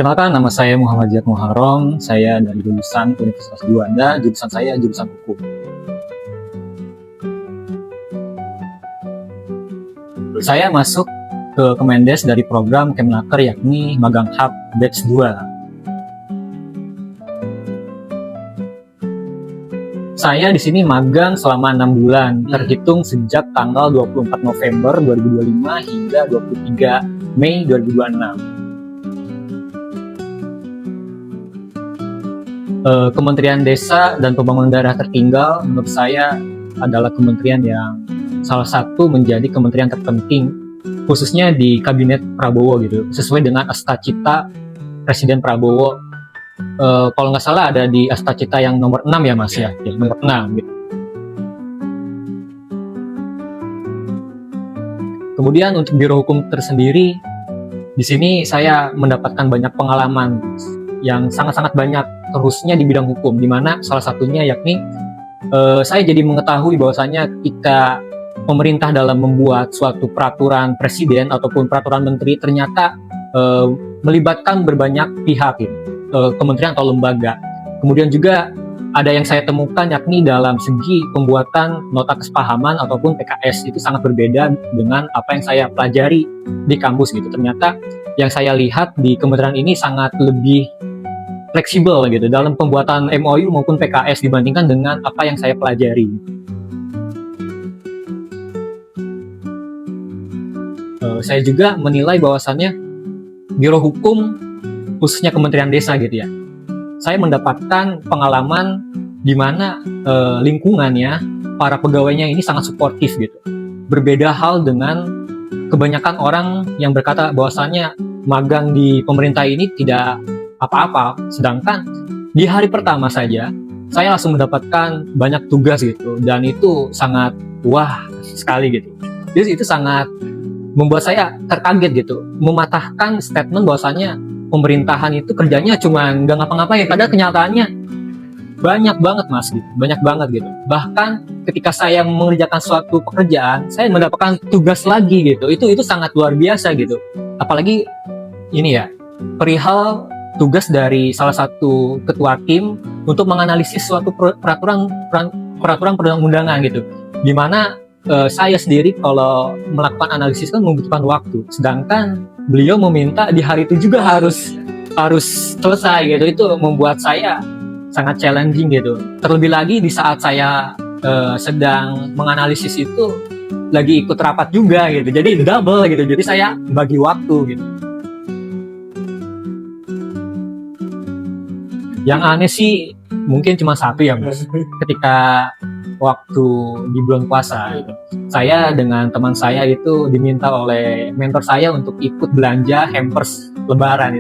Perkenalkan, nama saya Muhammad Ziyad Muharram. Saya dari lulusan Universitas Juanda, jurusan saya jurusan hukum. Saya masuk ke Kemendes dari program Kemnaker, yakni Magang Hub Batch 2. Saya di sini magang selama 6 bulan, terhitung sejak tanggal 24 November 2025 hingga 23 Mei 2026. Kementerian Desa dan Pembangunan Daerah Tertinggal menurut saya adalah kementerian yang salah satu menjadi kementerian terpenting, khususnya di Kabinet Prabowo gitu, sesuai dengan Astacita Presiden Prabowo. Kalau nggak salah ada di Astacita yang nomor 6 ya Mas ya, nomor 6 gitu. Kemudian untuk Biro Hukum tersendiri, di sini saya mendapatkan banyak pengalaman yang sangat-sangat banyak, terusnya di bidang hukum, di mana salah satunya yakni saya jadi mengetahui bahwasanya ketika pemerintah dalam membuat suatu peraturan presiden ataupun peraturan menteri ternyata melibatkan berbanyak pihak, kementerian atau lembaga. Kemudian juga ada yang saya temukan yakni dalam segi pembuatan nota kesepahaman ataupun PKS itu sangat berbeda dengan apa yang saya pelajari di kampus gitu. Ternyata yang saya lihat di kementerian ini sangat lebih fleksibel gitu dalam pembuatan MOU maupun PKS dibandingkan dengan apa yang saya pelajari. Saya juga menilai bahwasannya Biro Hukum khususnya Kementerian Desa gitu ya, saya mendapatkan pengalaman di mana lingkungannya, para pegawainya ini sangat suportif gitu. Berbeda hal dengan kebanyakan orang yang berkata bahwasannya magang di pemerintah ini tidak apa-apa, sedangkan di hari pertama saja saya langsung mendapatkan banyak tugas gitu, dan itu sangat wah sekali gitu. Jadi itu sangat membuat saya terkaget gitu, mematahkan statement bahwasanya pemerintahan itu kerjanya cuma nggak ngapa-ngapain, padahal kenyataannya banyak banget Mas gitu, banyak banget gitu. Bahkan ketika saya mengerjakan suatu pekerjaan, saya mendapatkan tugas lagi gitu. Itu sangat luar biasa gitu. Apalagi ini ya, perihal tugas dari salah satu ketua tim untuk menganalisis suatu peraturan perundang-undangan gitu, dimana saya sendiri kalau melakukan analisis kan membutuhkan waktu, sedangkan beliau meminta di hari itu juga harus selesai gitu. Itu membuat saya sangat challenging gitu, terlebih lagi di saat saya sedang menganalisis itu lagi ikut rapat juga gitu, jadi double gitu, jadi saya bagi waktu gitu. Yang aneh sih mungkin cuma satu ya Mas, ketika waktu di bulan puasa gitu, saya dengan teman saya itu diminta oleh mentor saya untuk ikut belanja hampers lebaran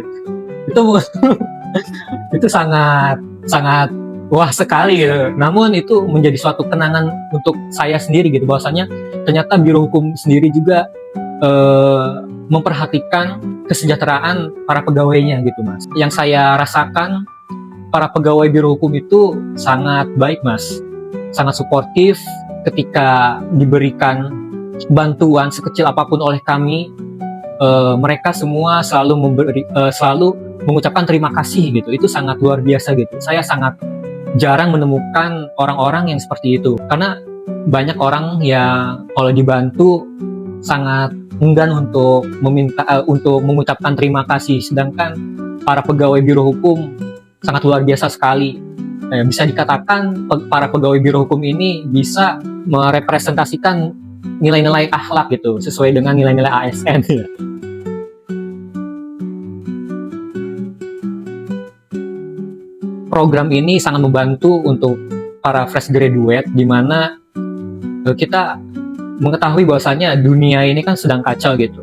itu sangat wah sekali gitu. Namun itu menjadi suatu kenangan untuk saya sendiri gitu, bahwasanya ternyata Biro Hukum sendiri juga memperhatikan kesejahteraan para pegawainya gitu Mas. Yang saya rasakan, para pegawai Biro Hukum itu sangat baik Mas, sangat suportif. Ketika diberikan bantuan sekecil apapun oleh kami, mereka semua selalu mengucapkan terima kasih gitu. Itu sangat luar biasa gitu. Saya sangat jarang menemukan orang-orang yang seperti itu, karena banyak orang yang kalau dibantu sangat enggan untuk mengucapkan terima kasih, sedangkan para pegawai Biro Hukum sangat luar biasa sekali. Bisa dikatakan para pegawai Biro Hukum ini bisa merepresentasikan nilai-nilai akhlak gitu, sesuai dengan nilai-nilai ASN. Program ini sangat membantu untuk para fresh graduate, di mana kita mengetahui bahwasanya dunia ini kan sedang kacau gitu,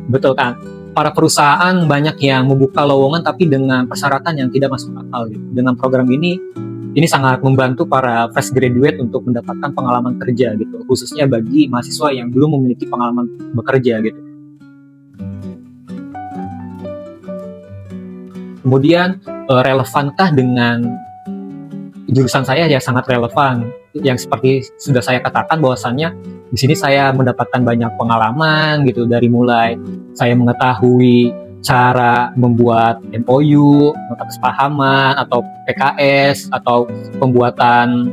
betul kan? Para perusahaan banyak yang membuka lowongan tapi dengan persyaratan yang tidak masuk akal gitu. Dengan program ini sangat membantu para fresh graduate untuk mendapatkan pengalaman kerja gitu, khususnya bagi mahasiswa yang belum memiliki pengalaman bekerja gitu. Kemudian relevankah dengan jurusan saya? Ya sangat relevan. Yang seperti sudah saya katakan bahwasannya di sini saya mendapatkan banyak pengalaman gitu, dari mulai saya mengetahui cara membuat MOU, nota kesepahaman, atau PKS, atau pembuatan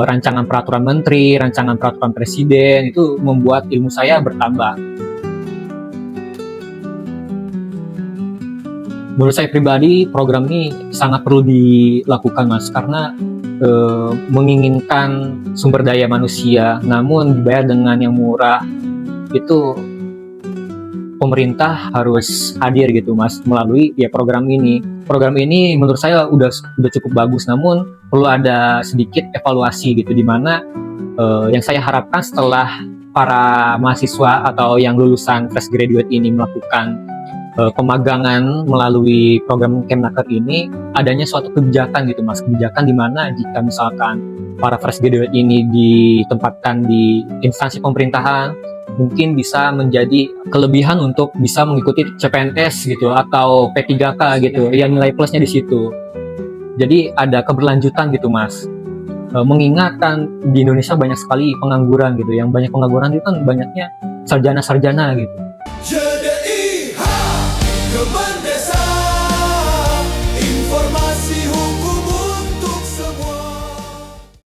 rancangan peraturan menteri, rancangan peraturan presiden, itu membuat ilmu saya bertambah. Menurut saya pribadi, program ini sangat perlu dilakukan, Mas, karena menginginkan sumber daya manusia, namun dibayar dengan yang murah. Itu pemerintah harus hadir gitu, Mas, melalui ya program ini. Program ini menurut saya udah cukup bagus, namun perlu ada sedikit evaluasi gitu, di mana yang saya harapkan setelah para mahasiswa atau yang lulusan fresh graduate ini melakukan pemagangan melalui program Kemnaker ini, adanya suatu kebijakan gitu, Mas, kebijakan di mana jika misalkan para fresh graduate ini ditempatkan di instansi pemerintahan, mungkin bisa menjadi kelebihan untuk bisa mengikuti CPNS gitu atau P3K gitu, yang nilai plusnya di situ. Jadi ada keberlanjutan gitu, Mas. Mengingat kan di Indonesia banyak sekali pengangguran gitu, yang banyak pengangguran itu kan banyaknya sarjana-sarjana gitu.